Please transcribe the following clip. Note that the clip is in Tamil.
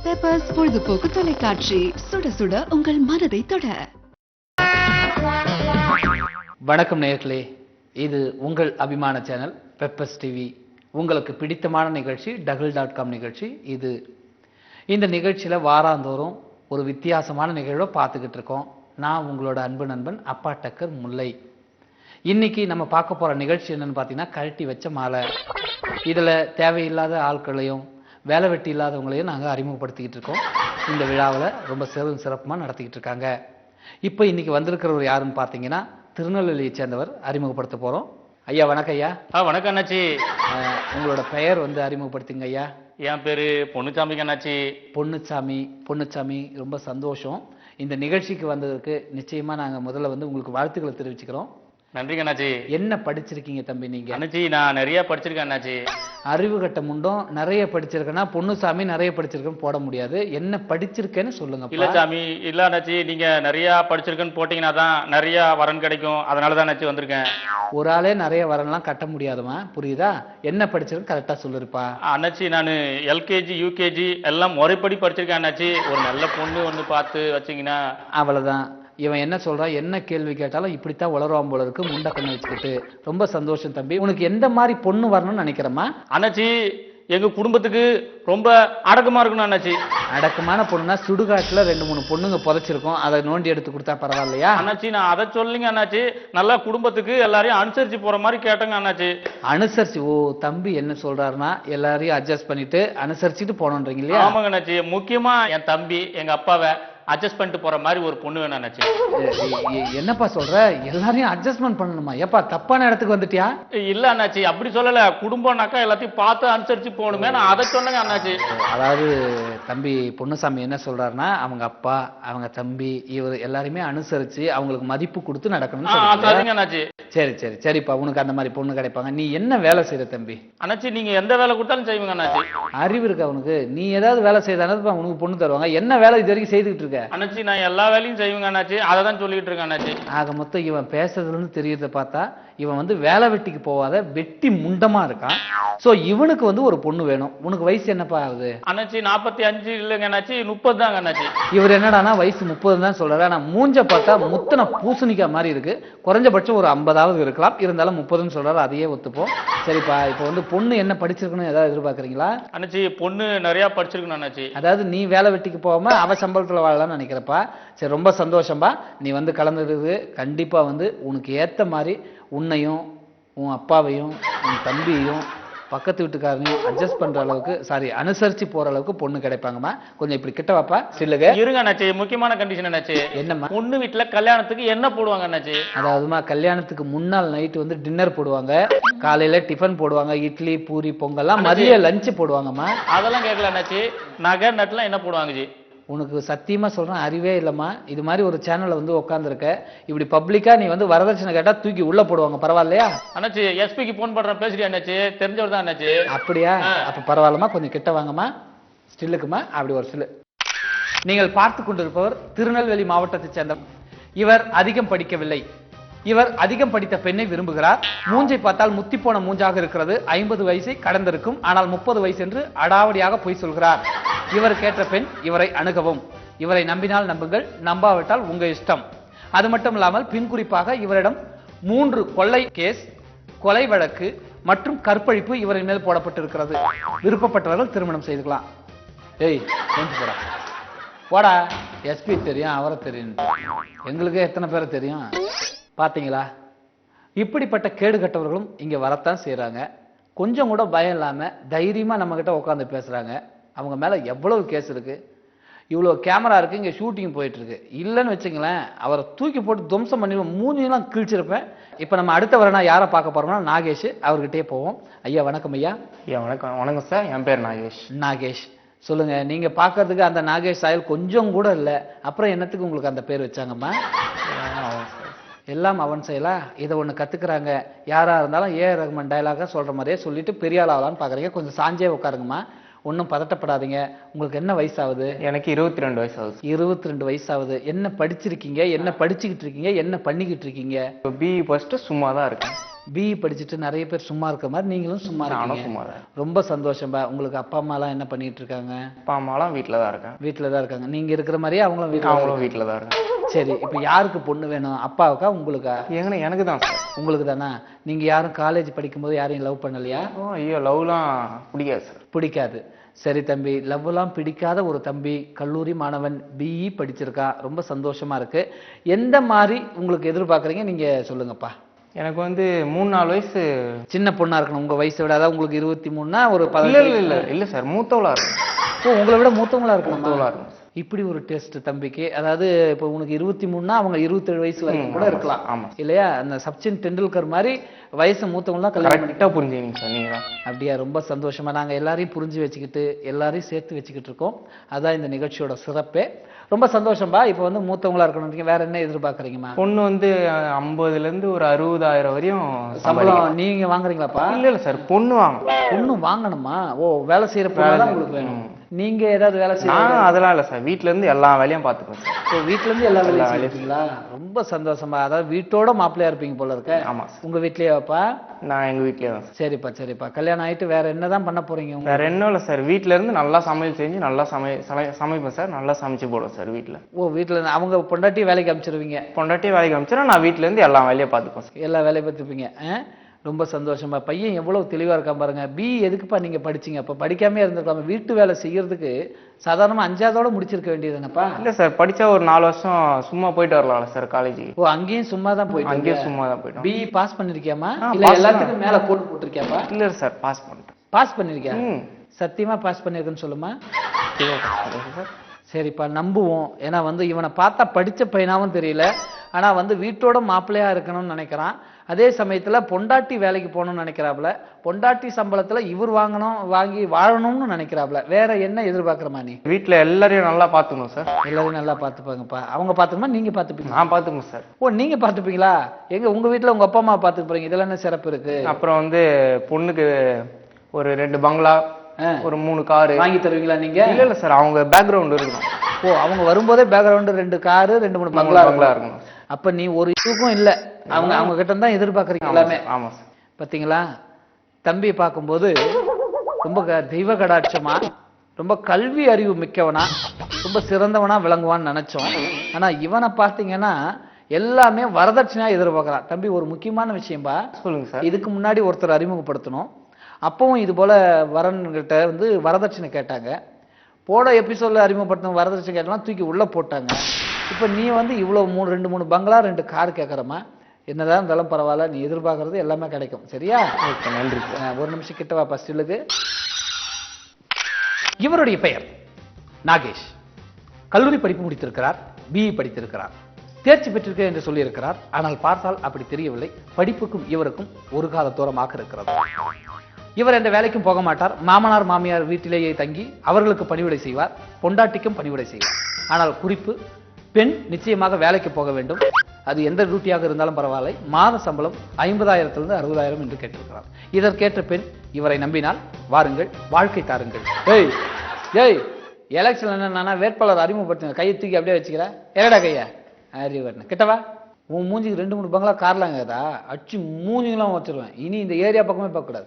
பெப்பர்ஸ் பொழுதுபோக்கு தொலைக்காட்சி, சுட சுட உங்கள் மனதை தொட. வணக்கம் நேயர்களே, இது உங்கள் அபிமான சேனல் பெப்பர்ஸ் டிவி. உங்களுக்கு பிடித்தமான நிகழ்ச்சி டகிள்.com நிகழ்ச்சி இது. இந்த நிகழ்ச்சியில் வாராந்தோறும் ஒரு வித்தியாசமான நிகழ்வை பார்த்துக்கிட்டு இருக்கோம். நான் உங்களோட அன்பு நண்பன் அப்பா டக்கர் முல்லை. இன்னைக்கு நம்ம பார்க்க போகிற நிகழ்ச்சி என்னன்னு பார்த்தீங்கன்னா, கழட்டி வச்ச மாலை. இதில் தேவையில்லாத ஆட்களையும் வேலை வெட்டி இல்லாதவங்களையும் நாங்கள் அறிமுகப்படுத்திக்கிட்டு இருக்கோம். இந்த விழாவில் ரொம்ப சிறப்புமாக நடத்திக்கிட்டு இருக்காங்க. இப்போ இன்னைக்கு வந்திருக்கிறவர் யாருன்னு பார்த்தீங்கன்னா, திருநெல்வேலியை சேர்ந்தவர். அறிமுகப்படுத்த போகிறோம். ஐயா வணக்கம் ஐயா. வணக்கம் அண்ணாச்சி. உங்களோட பெயர் அறிமுகப்படுத்துங்க ஐயா. என் பேரு பொன்னுச்சாமிங்க அண்ணாச்சி. பொன்னுச்சாமி, ரொம்ப சந்தோஷம். இந்த நிகழ்ச்சிக்கு வந்ததுக்கு நிச்சயமா நாங்கள் முதல்ல உங்களுக்கு வாழ்த்துக்களை தெரிவிச்சுக்கிறோம். நன்றிங்க அண்ணாச்சி. என்ன படிச்சிருக்கீங்க தம்பி நீங்க? அண்ணாச்சி நான் நிறைய படிச்சிருக்கேன் அண்ணாச்சி. அறிவு கட்ட முண்டும் நிறைய படிச்சிருக்கேன்னா பொன்னுசாமி நிறைய படிச்சிருக்கேன்னு போட முடியாது. என்ன படிச்சிருக்கேன்னு சொல்லுங்க. இல்ல சாமி, இல்ல அண்ணாச்சி, நீங்க நிறைய படிச்சிருக்கேன்னு போட்டீங்கன்னா தான் நிறைய வரன் கிடைக்கும். அதனாலதான் அண்ணாச்சி வந்திருக்கேன். ஒரு ஆளே நிறைய வரன்லாம் கட்ட முடியாதுமா, புரியுதா? என்ன படிச்சிருக்கேன் கரெக்டா சொல்லிருப்பா. அண்ணாச்சி நான் எல்கேஜி யூகேஜி எல்லாம் முறைப்படி படிச்சிருக்கேன் அண்ணாச்சி. ஒரு நல்ல பொண்ணு ஒண்ணு பார்த்து வச்சீங்கன்னா அவ்வளவுதான். இவன் என்ன சொல்றான், என்ன கேள்வி கேட்டாலும் இப்படித்தான் உளருவான் போல இருக்கு, முண்டை கண்ணு வச்சுக்கிட்டு. ரொம்ப சந்தோஷம் தம்பி. உனக்கு எந்த மாதிரி பொண்ணு வரணும்னு நினைக்கிறமா? அண்ணாச்சி எங்க குடும்பத்துக்கு ரொம்ப அடக்கமா இருக்கணும் அண்ணாச்சி. அடக்கமான பொண்ணுனா சுடுகாட்டுல 2-3 பொண்ணுங்க புதைச்சிருக்கோம், அதை நோண்டி எடுத்து கொடுத்தா பரவாயில்லையா? அண்ணாச்சி நான் அதை சொல்லிங்க அண்ணாச்சி. நல்லா குடும்பத்துக்கு எல்லாரையும் அனுசரிச்சு போற மாதிரி கேட்டங்க அண்ணாச்சி. அனுசரிச்சு? ஓ, தம்பி என்ன சொல்றாருன்னா எல்லாரையும் அட்ஜஸ்ட் பண்ணிட்டு அனுசரிச்சுட்டு போனோன்றீங்க இல்லையா? ஆமாங்க அண்ணாச்சி. முக்கியமா என் தம்பி எங்க அப்பாவை அட்ஜஸ்ட் பண்ணிட்டு போற மாதிரி ஒரு பொண்ணு வேணும் அண்ணாச்சி. என்னப்பா சொல்ற? எல்லாரையும் அட்ஜஸ்ட்மெண்ட் பண்ணணுமா? ஏப்பா தப்பான இடத்துக்கு வந்துட்டியா? இல்ல அண்ணாச்சி, அப்படி சொல்லல. குடும்பம்னாக்கா எல்லாத்தையும் பார்த்து அனுசரிச்சு போகணுமே, நான் அதை சொன்னேங்க அண்ணாச்சி. அதாவது தம்பி பொன்னுசாமி என்ன சொல்றாருன்னா, அவங்க அப்பா அவங்க தம்பி இவர் எல்லாருமே அனுசரிச்சு அவங்களுக்கு மதிப்பு கொடுத்து நடக்கணும்னு. சரிங்க அண்ணாச்சி. சரிப்பா, உனக்கு அந்த மாதிரி பொண்ணு கிடைப்பாங்க. நீ என்ன வேலை செய்யற தம்பி? அண்ணாச்சி நீங்க எந்த வேலை கொடுத்தாலும் செய்வீங்க அண்ணாச்சி. அறிவு இருக்கா உனக்கு? நீ ஏதாவது வேலை செய்தானது உனக்கு பொண்ணு தருவாங்க. என்ன வேலை இது வரைக்கும் செய்துட்டு இருக்க? அண்ணாச்சி நான் எல்லா வேலையும் செய்வேங்க அண்ணாச்சி. அதை தான் சொல்லிட்டு இருக்கேன் அண்ணாச்சி. ஆக மொத்தம் இவன் பேசுறதுல இருந்து தெரியறத பார்த்தா இவன் வேலை வெட்டிக்கு போவாத வெட்டி முண்டமா இருக்கான். சோ இவனுக்கு ஒரு பொண்ணு வேணும். உனக்கு வயசு என்னப்பா ஆகுது? அண்ணாச்சி 45 இல்லைங்க அண்ணாச்சி, 30 தாங்க அண்ணாச்சி. இவர் என்னடானா வயசு 30 தான் சொல்றாரு. ஆனா மூஞ்ச பார்த்தா முத்தன பூசணிக்கா மாதிரி இருக்கு. குறைஞ்சபட்சம் ஒரு 50ஆவது இருக்கலாம். இருந்தாலும் 30ன்னு சொல்றாரு. அதையே ஒத்துப்போம். சரிப்பா, இப்போ பொண்ணு என்ன படிச்சிருக்கணும் ஏதாவது எதிர்பார்க்கறீங்களா? அண்ணாச்சி பொண்ணு நிறைய படிச்சிருக்கணும் அண்ணாச்சி. அதாவது நீ வேலை வெட்டிக்கு போகாம அவ சம்பளத்துல வாழலாம்னு நினைக்கிறப்பா. சரி, ரொம்ப சந்தோஷம்பா. நீ கலந்துடுது. கண்டிப்பா உனக்கு ஏத்த மாதிரி உன்னையும் உன் அப்பாவையும் உன் தம்பியையும் பக்கத்து வீட்டுக்காரனையும் அட்ஜஸ்ட் பண்ற அளவுக்கு, அனுசரிச்சு போற அளவுக்கு பொண்ணு கிடைப்பாங்கம்மா. கொஞ்சம் இப்படி கிட்ட வாப்பா. சில்லுங்க இருங்க அண்ணாச்சி. முக்கியமான கண்டிஷன் அண்ணாச்சி. என்னம்மா? பொண்ணு வீட்டுல கல்யாணத்துக்கு என்ன போடுவாங்க அண்ணாச்சி? அதாவதுமா, கல்யாணத்துக்கு முன்னாள் நைட்டு டின்னர் போடுவாங்க. காலையில டிஃபன் போடுவாங்க, இட்லி பூரி பொங்கல்லாம். மதியம் லஞ்ச் போடுவாங்கம்மா. அதெல்லாம் கேட்கல அண்ணாச்சி. நகை நட்டுலாம் என்ன போடுவாங்க ஜி? உனக்கு சத்தியமா சொல்றேன், அறிவே இல்லம்மா. இது மாதிரி ஒரு சேனல்ல உட்காந்துருக்க, இப்படி பப்ளிக்கா நீ வரதட்சணை கேட்டா தூக்கி உள்ள போடுவாங்க. பரவாயில்லையா? அண்ணாச்சி எஸ்பிக்கு போன் பண்றேன், பேசுறியா அண்ணாச்சி? தெரிஞ்சவர் தான் அண்ணாச்சி. அப்படியா? அப்ப பரவாயில்லமா, கொஞ்சம் கிட்ட வாங்கம்மா. ஸ்டில்லுக்குமா, அப்படி ஒரு ஸ்டில். நீங்கள் பார்த்து கொண்டிருப்பவர் திருநெல்வேலி மாவட்டத்தை சேர்ந்த இவர். அதிகம் படிக்கவில்லை. இவர் அதிகம் படித்த பெண்ணை விரும்புகிறார். மூஞ்சை பார்த்தால் முத்தி போன மூஞ்சாக இருக்கிறது. 50 வயசை கடந்திருக்கும். ஆனால் 30 வயசு என்று அடாவடியாக பொய் சொல்கிறார். இவர் கேட்ட பெண் இவரை அணுகவும். இவரை நம்பினால் நம்புங்கள், நம்பாவிட்டால் உங்க இஷ்டம். அது மட்டும் இல்லாமல் பின் குறிப்பாக இவரிடம் 3 கொள்ளை கேஸ், கொலை வழக்கு மற்றும் கற்பழிப்பு இவரின் மேல் போடப்பட்டிருக்கிறது. விருப்பப்பட்டவர்கள் திருமணம் செய்துக்கலாம். ஏய் போடா போடா. எஸ்பி தெரியும், அவரை தெரியும், எங்களுக்கு எத்தனை பேரை தெரியும்? பாத்தீங்களா? இப்படிப்பட்ட கேடு கட்டவர்களும் இங்க வரத்தான் செய்யறாங்க. கொஞ்சம் கூட பயம் இல்லாம தைரியமா நம்ம கிட்ட உட்காந்து பேசுறாங்க. அவங்க மேல எவ்வளவு கேஸ் இருக்கு, இவ்வளவு கேமரா இருக்கு, இங்க ஷூட்டிங் போயிட்டு இருக்கு. இல்லைன்னு வச்சுங்களேன், அவரை தூக்கி போட்டு துவம்சம் பண்ணி மூஞ்சியெல்லாம் கிழிச்சிருப்பேன். இப்ப நம்ம அடுத்த வரனா யாரை பார்க்க போறோம்னா நாகேஷ். அவர்கிட்டே போவோம். ஐயா வணக்கம். ஐயா வணக்கம் சார். என் பேர் நாகேஷ். சொல்லுங்க, நீங்க பாக்குறதுக்கு அந்த நாகேஷ் சாயல் கொஞ்சம் கூட இல்ல. அப்புறம் என்னத்துக்கு உங்களுக்கு அந்த பேர் வச்சாங்கம்மா? எல்லாம் அவன் செயலா? இதை ஒண்ணு கத்துக்கிறாங்க. யாரா இருந்தாலும் ஏஆர் ரஹ்மான் டயலாக சொல்ற மாதிரியே சொல்லிட்டு பெரிய ஆள் ஆகலான்னு பாக்குறீங்க. கொஞ்சம் சாஞ்சே உட்காருங்கம்மா. ஒன்றும் பதட்டப்படாதீங்க. உங்களுக்கு என்ன வயசாகுது? எனக்கு 22 வயசு ஆகுது. 22 வயசாகுது. என்ன படிச்சிருக்கீங்க? என்ன படிச்சுக்கிட்டு இருக்கீங்க? என்ன பண்ணிக்கிட்டு இருக்கீங்க? பிஇ ஃபர்ஸ்ட் சும்மா தான் இருக்கேன். பிஇ படிச்சுட்டு நிறைய பேர் சும்மா இருக்க மாதிரி நீங்களும் சும்மா நானும் இருக்கீங்க. சும்மா தான். ரொம்ப சந்தோஷம்பா. உங்களுக்கு அப்பா அம்மாலாம் என்ன பண்ணிட்டு இருக்காங்க? அப்பா அம்மாலாம் வீட்டில் தான் இருக்காங்க. வீட்டில் தான் இருக்காங்க. நீங்க இருக்கிற மாதிரியே அவங்களும் வீட்டில் அவங்களும் வீட்டில் தான் இருக்காங்க. சரி, இப்போ யாருக்கு பொண்ணு வேணும்? அப்பாவுக்கா உங்களுக்கா? எனக்கு தான் சார். உங்களுக்கு தானா? நீங்க யாரும் காலேஜ் படிக்கும்போது யாரையும் லவ் பண்ணலையா? ஐயோ, லவ்லாம் பிடிக்காது சார். பிடிக்காது. சரி தம்பி, லவ்லாம் பிடிக்காத ஒரு தம்பி கல்லூரி மாணவன் பிஇ படிச்சிருக்கா, ரொம்ப சந்தோஷமா இருக்கு. எந்த மாதிரி உங்களுக்கு எதிர்பார்க்குறீங்க நீங்க சொல்லுங்கப்பா. எனக்கு வந்து 3-4 வயசு. சின்ன பொண்ணா இருக்கணும் உங்க வயசை விட. அதாவது உங்களுக்கு 23னா ஒரு இல்ல 18. இல்ல இல்ல சார், மூத்தவளா இருக்கும். ஓ, உங்களை விட மூத்தவங்களா இருக்கணும். மூத்தவளா இருக்கும். இப்படி ஒரு டெஸ்ட் தம்பிக்கு. அதாவது இப்போ உனக்கு 23னா அவங்க 27 வயசு வரைக்கும் கூட ஆமா இருக்கலாம். ஆமா. இல்லையா? அந்த சச்சின் டெண்டுல்கர் மாதிரி வயசு மூத்தவங்கலாம் கல்யாணம் பண்ணி. கரெக்டாக புரிஞ்சுக்கிங்க சார் நீங்க தான். அப்படியா? ரொம்ப சந்தோஷமா. நாங்க எல்லாரையும் புரிஞ்சு வச்சுக்கிட்டு எல்லாரையும் சேர்த்து வச்சுக்கிட்டு இருக்கோம். அதான் இந்த நிகழ்ச்சியோட சிறப்பே. ரொம்ப சந்தோஷம்பா. இப்போ வந்து மூத்தவங்களா இருக்கணும். வேற என்ன எதிர்பார்க்குறீங்கம்மா? பொண்ணு வந்து 50லேருந்து ஒரு 60,000 வரையும் சம்பளம் நீங்க வாங்குறீங்களாப்பா? இல்ல சார், பொண்ணு வாங்க. பொண்ணு வாங்கணுமா? ஓ, வேலை செய்யற பொண்ணு தான் உங்களுக்கு வேணும். நீங்க ஏதாவது வேலை செய்ய? நான் அதெல்லாம் இல்ல சார், வீட்ல இருந்து எல்லா வேலையும் பாத்துக்குவேன் சார். ஓ, வீட்ல இருந்து எல்லா வேலையும் வேலையும் செய்வீங்களா? ரொம்ப சந்தோஷமா. அதாவது வீட்டோட மாப்பிள்ளையா இருப்பீங்க போல இருக்க. ஆமா சார். உங்க வீட்லயேவாப்பா? நான் எங்க வீட்லயே தான் சார். சரிப்பா சரிப்பா. கல்யாணம் ஆயிட்டு வேற என்னதான் பண்ண போறீங்க? வேற என்ன இல்ல சார், வீட்ல இருந்து நல்லா சமையல் செஞ்சு நல்லா சமைப்பேன் சார். நல்லா சமைச்சு போடுவேன் சார் வீட்ல. ஓ, வீட்டுல அவங்க பொண்டாட்டி வேலைக்கு அனுப்பிச்சிருவீங்க? பொண்டாட்டி வேலைக்கு அனுப்பிச்சா நான் வீட்ல இருந்து எல்லா வேலையும் பாத்துப்பேன் சார். எல்லா வேலையை பார்த்துப்பீங்க. ரொம்ப சந்தோஷமா. பையன் எவ்வளவு தெளிவா இருக்கான் பாருங்க. எதுக்குப்பா நீங்க படிச்சீங்க? அப்ப படிக்காம இருந்திருக்காம. வீட்டு வேலை செய்யறதுக்கு சாதாரணமா 5ஆவதோட முடிச்சிருக்க வேண்டியதுனப்பா. இல்ல சார், படிச்சா ஒரு 4 வருஷம் சும்மா போயிட்டு வரலாம் சார் காலேஜ். ஓ, அங்கேயும் சும்மா தான் போயிட்டு? அங்கேயும் சும்மா தான் போயிட்டோம். பிஇ பாஸ் பண்ணிருக்கியாமா? இல்ல pass எல்லாத்துக்கும் மேல போட்டிருக்கியாப்பா? இல்ல சார், பாஸ் பண்ணிட்டேன். பாஸ் பண்ணிருக்கியா? ம். சத்தியமா பாஸ் பண்ணிருக்குன்னு சொல்லுமா? சார் சரிப்பா, நம்புவோம். ஏன்னா வந்து இவனை பார்த்தா படிச்ச பையனாவும் தெரியல. ஆனா வந்து வீட்டோட மாப்பிள்ளையா இருக்கணும்னு நினைக்கிறான். அதே சமயத்துல பொண்டாட்டி வேலைக்கு போகணும்னு நினைக்கிறாப்ல. பொண்டாட்டி சம்பளத்துல இவர் வாங்கி வாழணும்னு நினைக்கிறாப்ல. வேற என்ன எதிர்பார்க்கறமா நீ? வீட்ல எல்லாரையும் நல்லா பாத்துக்கணும் சார். எல்லாரும் நல்லா பார்த்துப்பாங்கப்பா. அவங்க பார்த்துக்குமா நீங்க பார்த்துப்பீங்க? நான் பாத்துக்கணும் சார். ஓ, நீங்க பார்த்துப்பீங்களா? எங்க உங்க வீட்டுல உங்க அப்பா அம்மா பார்த்துக்க போறீங்க. இதெல்லாம் என்ன சிறப்பு இருக்கு? அப்புறம் வந்து பொண்ணுக்கு ஒரு 2 பங்களா, ஒரு 3 காரு வாங்கி தருவீங்களா நீங்க? இல்ல சார், அவங்க பேக்ரவுண்ட் இருக்கணும். ஓ, அவங்க வரும்போதே பேக்ரவுண்ட் 2 காரு 2-3 பங்களா இருக்கணும். அப்ப நீ ஒரு இதுக்கும் இல்ல. அவங்க கிட்ட தான் எதிர்பார்க்கறீங்க எல்லாமே. ஆமா சார். பாத்தீங்களா? தம்பியை பார்க்கும்போது ரொம்ப தெய்வ கடாட்சமா, ரொம்ப கல்வி அறிவு மிக்கவனா, ரொம்ப சிறந்தவனா விளங்குவான்னு நினைச்சோம். ஆனா இவனை பார்த்தீங்கன்னா எல்லாமே வரதட்சணையா எதிர்பார்க்கறான். தம்பி, ஒரு முக்கியமான விஷயம்பா. சொல்லுங்க சார். இதுக்கு முன்னாடி ஒருத்தர் அறிமுகப்படுத்தணும். அப்பவும் இது போல வரன்கிட்ட வந்து வரதட்சணை கேட்டாங்க. போட எபிசோட்ல அறிமுகப்படுத்தின வரதட்சணை கேட்டலாம் தூக்கி உள்ள போட்டாங்க. இப்ப நீ வந்து இவ்வளவு 2-3 பங்களா 2 கார் கேட்கறமா? என்னதான் இருந்தாலும் பரவாயில்ல, நீ எதிர்பார்க்கறது எல்லாமே கிடைக்கும். சரியா? ஓகே, நன்றி சார். ஒரு நிமிஷம் கிட்ட வாப்பா ஸ்டில்லுக்கு. இவருடைய பெயர் நாகேஷ். கல்லூரி படிப்பு முடித்திருக்கிறார். பிஇ படித்திருக்கிறார். தேர்ச்சி பெற்றிருக்க என்று சொல்லியிருக்கிறார். ஆனால் பார்த்தால் அப்படி தெரியவில்லை. படிப்புக்கும் இவருக்கும் ஒரு கால தூரமாக இருக்கிறது. இவர் எந்த வேலைக்கும் போக மாட்டார். மாமனார் மாமியார் வீட்டிலேயே தங்கி அவர்களுக்கு பணிவிடை செய்வார். பொண்டாட்டிக்கும் பணிவிடை செய்வார். ஆனால் குறிப்பு, பெண் நிச்சயமாக வேலைக்கு போக வேண்டும். அது எந்த டியூட்டியாக இருந்தாலும் பரவாயில்லை. மாத சம்பளம் 50,000 - 60,000 என்று கேட்டிருக்கிறார். இதற்கேற்ற பெண் இவரை நம்பினால் வாருங்கள், வாழ்க்கை தாருங்கள். ஏய் ஏய், எலெக்ஷன் என்னன்னா வேட்பாளர் அறிமுகப்படுத்த கையை தூக்கி அப்படியே வச்சுக்கிற. எரடா கையா அறிவர்னு கிட்டவா. உன் மூஞ்சிக்கு 2-3 பங்களா கார்லாங்கதா அச்சு மூஞ்சிங்கெல்லாம் வச்சிருவேன். இனி இந்த ஏரியா பக்கமே பார்க்க கூடாது.